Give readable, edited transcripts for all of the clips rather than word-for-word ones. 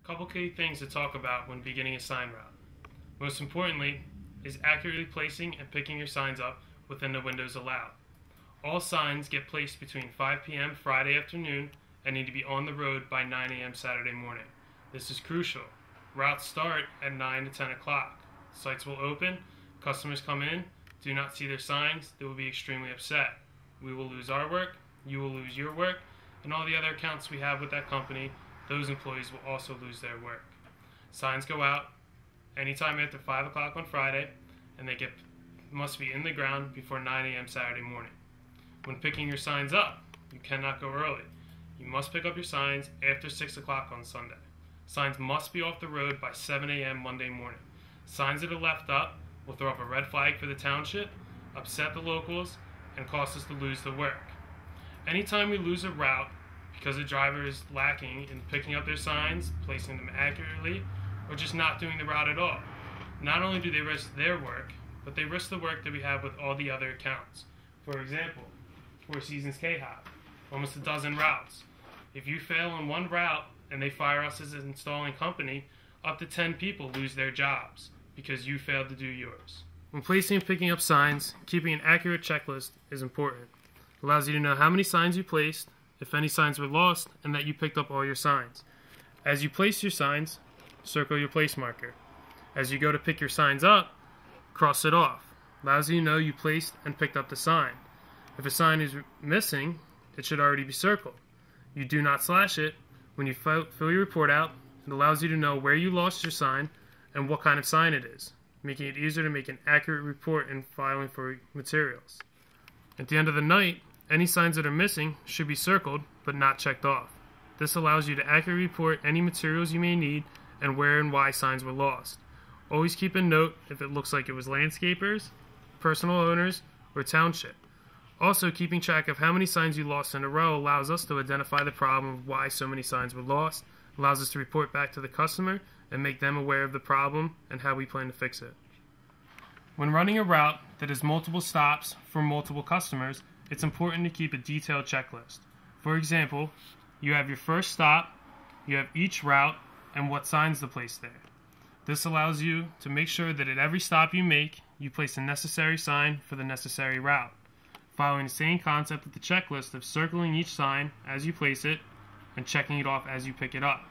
Couple key things to talk about when beginning a sign route. Most importantly is accurately placing and picking your signs up within the windows allowed. All signs get placed between 5 p.m. Friday afternoon and need to be on the road by 9 a.m. Saturday morning. This is crucial. Routes start at 9 to 10 o'clock. Sites will open, customers come in, do not see their signs, they will be extremely upset. We will lose our work, you will lose your work, and all the other accounts we have with that company, those employees will also lose their work. Signs go out anytime after 5 o'clock on Friday, and they must be in the ground before 9 a.m. Saturday morning. When picking your signs up, you cannot go early. You must pick up your signs after 6 o'clock on Sunday. Signs must be off the road by 7 a.m. Monday morning. Signs that are left up will throw up a red flag for the township, upset the locals, and cost us to lose the work. Anytime we lose a route because a driver is lacking in picking up their signs, placing them accurately, or just not doing the route at all, not only do they risk their work, but they risk the work that we have with all the other accounts. For example, Four Seasons K-Hop, almost a dozen routes. If you fail on one route and they fire us as an installing company, up to 10 people lose their jobs because you failed to do yours. When placing and picking up signs, keeping an accurate checklist is important. It allows you to know how many signs you placed, if any signs were lost, and that you picked up all your signs. As you place your signs, circle your place marker. As you go to pick your signs up, cross it off. Allows you to know you placed and picked up the sign. If a sign is missing, it should already be circled. You do not slash it. When you fill your report out, it allows you to know where you lost your sign and what kind of sign it is, making it easier to make an accurate report in filing for materials. At the end of the night, any signs that are missing should be circled but not checked off. This allows you to accurately report any materials you may need and where and why signs were lost. Always keep a note if it looks like it was landscapers, personal owners, or township. Also, keeping track of how many signs you lost in a row allows us to identify the problem of why so many signs were lost, allows us to report back to the customer and make them aware of the problem and how we plan to fix it. When running a route that has multiple stops for multiple customers, it's important to keep a detailed checklist. For example, you have your first stop, you have each route, and what signs to place there. This allows you to make sure that at every stop you make, you place the necessary sign for the necessary route, following the same concept of the checklist of circling each sign as you place it and checking it off as you pick it up.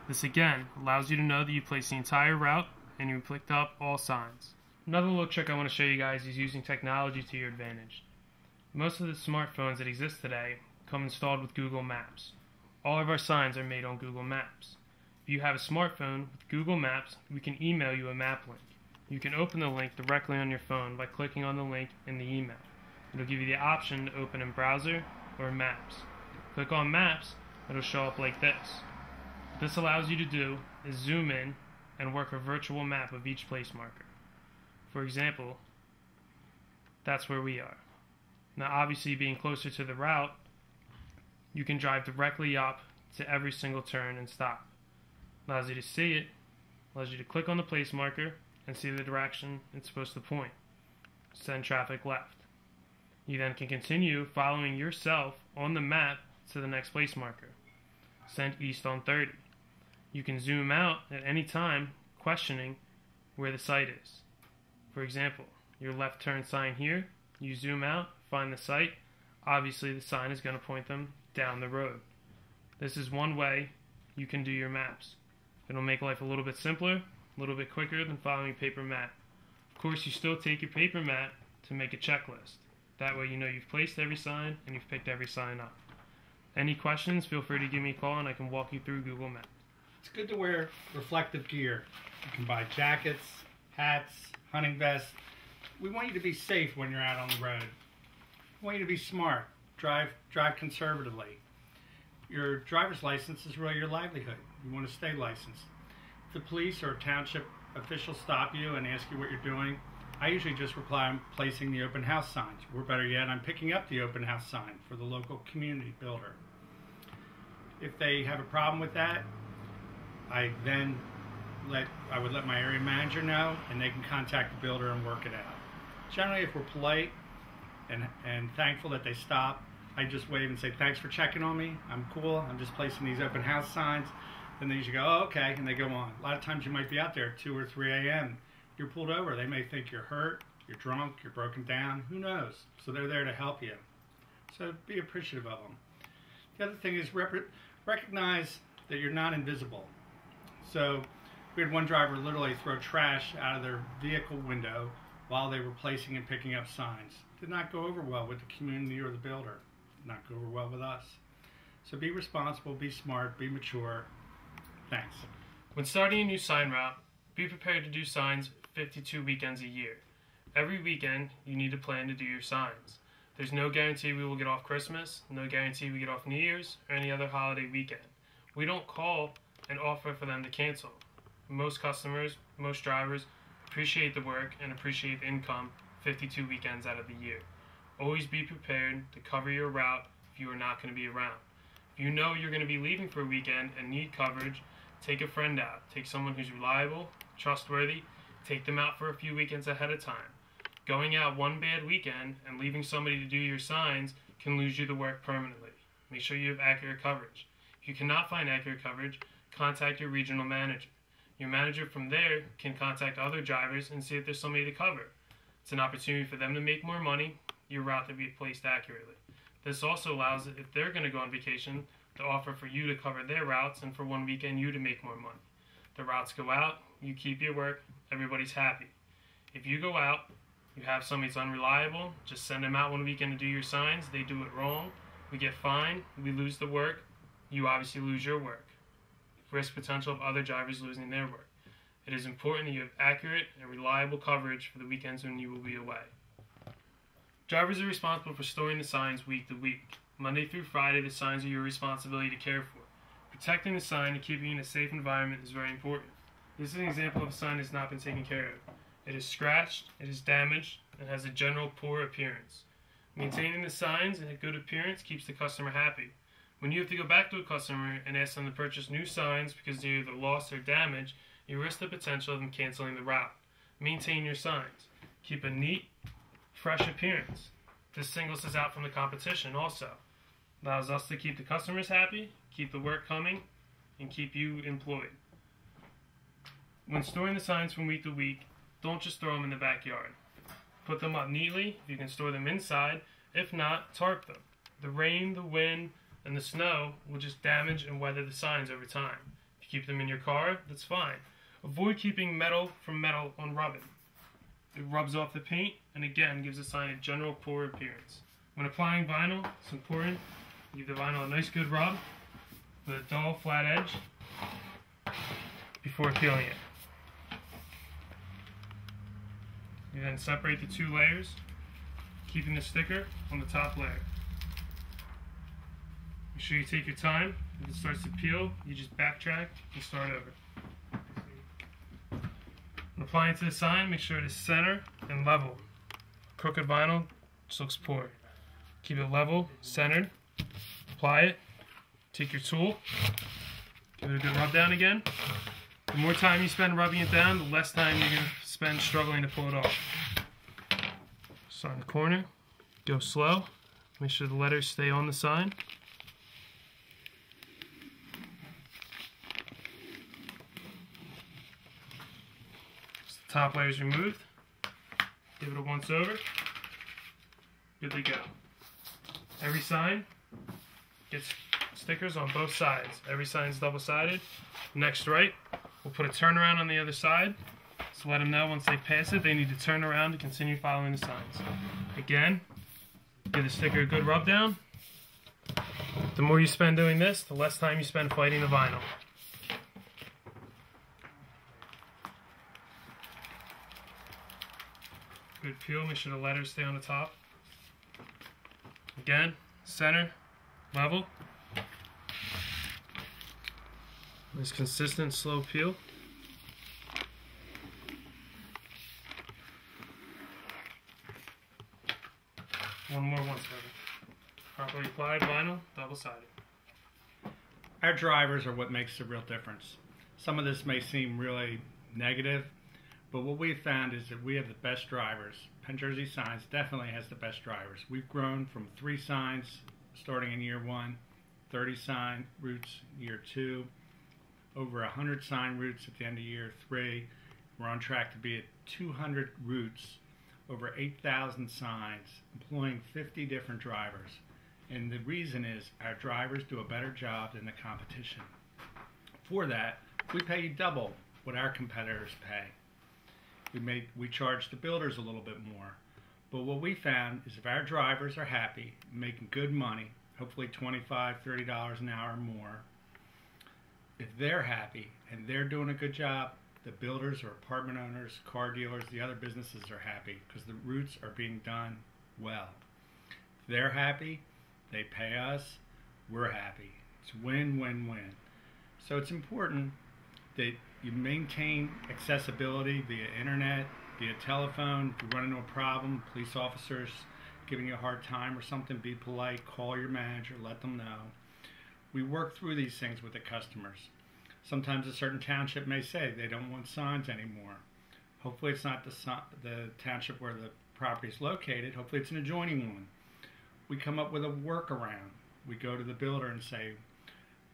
This again allows you to know that you placed the entire route and you picked up all signs. Another little trick I want to show you guys is using technology to your advantage. Most of the smartphones that exist today come installed with Google Maps. All of our signs are made on Google Maps. If you have a smartphone with Google Maps, we can email you a map link. You can open the link directly on your phone by clicking on the link in the email. It'll give you the option to open in Browser or Maps. Click on Maps, it'll show up like this. What this allows you to do is zoom in and work a virtual map of each place marker. For example, that's where we are. Now obviously being closer to the route, you can drive directly up to every single turn and stop. Allows you to see it, allows you to click on the place marker and see the direction it's supposed to point. Send traffic left. You then can continue following yourself on the map to the next place marker. Send east on 30. You can zoom out at any time, questioning where the site is. For example, your left turn sign here, you zoom out, find the site. Obviously the sign is going to point them down the road. This is one way you can do your maps. It'll make life a little bit simpler, a little bit quicker than following a paper map. Of course, you still take your paper map to make a checklist. That way you know you've placed every sign and you've picked every sign up. Any questions, feel free to give me a call and I can walk you through Google Maps. It's good to wear reflective gear. You can buy jackets, hats, hunting vests. We want you to be safe when you're out on the road. We want you to be smart. Drive conservatively. Your driver's license is really your livelihood. You want to stay licensed. If the police or township officials stop you and ask you what you're doing, I usually just reply, I'm placing the open house signs. Or better yet, I'm picking up the open house sign for the local community builder. If they have a problem with that, I would let my area manager know, and they can contact the builder and work it out. Generally, if we're polite and thankful that they stop, I just wave and say, thanks for checking on me. I'm cool. I'm just placing these open house signs. Then they usually go, oh, okay, and they go on. A lot of times you might be out there at 2 or 3 a.m. You're pulled over. They may think you're hurt, you're drunk, you're broken down. Who knows? So they're there to help you. So be appreciative of them. The other thing is recognize that you're not invisible. So we had one driver literally throw trash out of their vehicle window while they were placing and picking up signs. Did not go over well with the community or the builder. Did not go over well with us. So be responsible, be smart, be mature. Thanks. When starting a new sign route, be prepared to do signs 52 weekends a year. Every weekend, you need to plan to do your signs. There's no guarantee we will get off Christmas, no guarantee we get off New Year's, or any other holiday weekend. We don't call and offer for them to cancel. Most customers, most drivers, appreciate the work and appreciate the income 52 weekends out of the year. Always be prepared to cover your route if you are not going to be around. If you know you're going to be leaving for a weekend and need coverage, take a friend out. Take someone who's reliable, trustworthy. Take them out for a few weekends ahead of time. Going out one bad weekend and leaving somebody to do your signs can lose you the work permanently. Make sure you have accurate coverage. If you cannot find accurate coverage, contact your regional manager. Your manager from there can contact other drivers and see if there's somebody to cover. It's an opportunity for them to make more money, your route to be placed accurately. This also allows, if they're going to go on vacation, to offer for you to cover their routes and for one weekend you to make more money. The routes go out, you keep your work, everybody's happy. If you go out, you have somebody who's unreliable, just send them out one weekend to do your signs, they do it wrong, we get fined, we lose the work, you obviously lose your work. Risk potential of other drivers losing their work. It is important that you have accurate and reliable coverage for the weekends when you will be away. Drivers are responsible for storing the signs week to week. Monday through Friday, the signs are your responsibility to care for. Protecting the sign and keeping it in a safe environment is very important. This is an example of a sign that has not been taken care of. It is scratched, it is damaged, and has a general poor appearance. Maintaining the signs in a good appearance keeps the customer happy. When you have to go back to a customer and ask them to purchase new signs because they're either lost or damaged, you risk the potential of them canceling the route. Maintain your signs. Keep a neat, fresh appearance. This singles us out from the competition also. Allows us to keep the customers happy, keep the work coming, and keep you employed. When storing the signs from week to week, don't just throw them in the backyard. Put them up neatly if you can store them inside. If not, tarp them. The rain, the wind, and the snow will just damage and weather the signs over time. If you keep them in your car, that's fine. Avoid keeping metal from metal on rubbing. It rubs off the paint and again gives the sign a general poor appearance. When applying vinyl, it's important to give the vinyl a nice good rub with a dull flat edge before peeling it. You then separate the two layers, keeping the sticker on the top layer. Make sure you take your time. If it starts to peel, you just backtrack and start over. When applying to the sign, make sure it is center and level. Crooked vinyl just looks poor. Keep it level, centered. Apply it. Take your tool. Give it a good rub down again. The more time you spend rubbing it down, the less time you're going to spend struggling to pull it off. Start in the corner. Go slow. Make sure the letters stay on the sign. Top layer is removed. Give it a once over. Good to go. Every sign gets stickers on both sides. Every sign is double-sided. Next right, we'll put a turnaround on the other side. So let them know once they pass it, they need to turn around to continue following the signs. Again, give the sticker a good rub down. The more you spend doing this, the less time you spend fighting the vinyl. Good peel, make sure the letters stay on the top. Again, center, level. Nice consistent, slow peel. One more once over. Properly applied vinyl, double-sided. Our drivers are what makes the real difference. Some of this may seem really negative, but what we've found is that we have the best drivers. Penn Jersey Signs definitely has the best drivers. We've grown from 3 signs starting in year 1, 30 sign routes year 2, over 100 sign routes at the end of year 3. We're on track to be at 200 routes, over 8,000 signs, employing 50 different drivers. And the reason is our drivers do a better job than the competition. For that, we pay you double what our competitors pay. We charge the builders a little bit more. But what we found is if our drivers are happy, making good money, hopefully $25, $30 an hour or more, if they're happy and they're doing a good job, the builders or apartment owners, car dealers, the other businesses are happy because the routes are being done well. If they're happy, they pay us, we're happy. It's win, win, win. So it's important that you maintain accessibility via internet, via telephone. If you run into a problem, police officers giving you a hard time or something, be polite, call your manager, let them know. We work through these things with the customers. Sometimes a certain township may say they don't want signs anymore. Hopefully it's not the township where the property is located. Hopefully it's an adjoining one. We come up with a workaround. We go to the builder and say,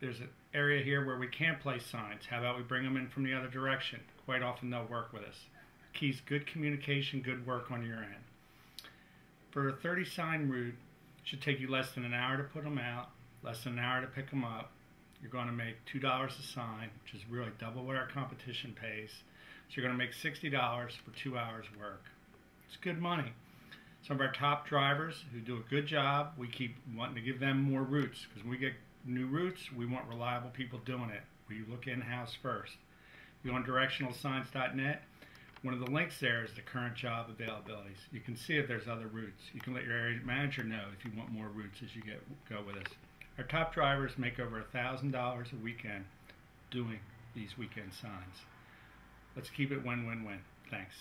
there's an area here where we can't place signs. How about we bring them in from the other direction? Quite often they'll work with us. Key's good communication, good work on your end. For a 30 sign route, it should take you less than an hour to put them out, less than an hour to pick them up. You're going to make $2 a sign, which is really double what our competition pays. So you're going to make $60 for 2 hours work. It's good money. Some of our top drivers who do a good job, we keep wanting to give them more routes because when we get new routes, we want reliable people doing it. We look in-house first. You go on directionalsigns.net. One of the links there is the current job availabilities. You can see if there's other routes. You can let your area manager know if you want more routes as you go with us. Our top drivers make over $1,000 a weekend doing these weekend signs. Let's keep it win-win-win. Thanks.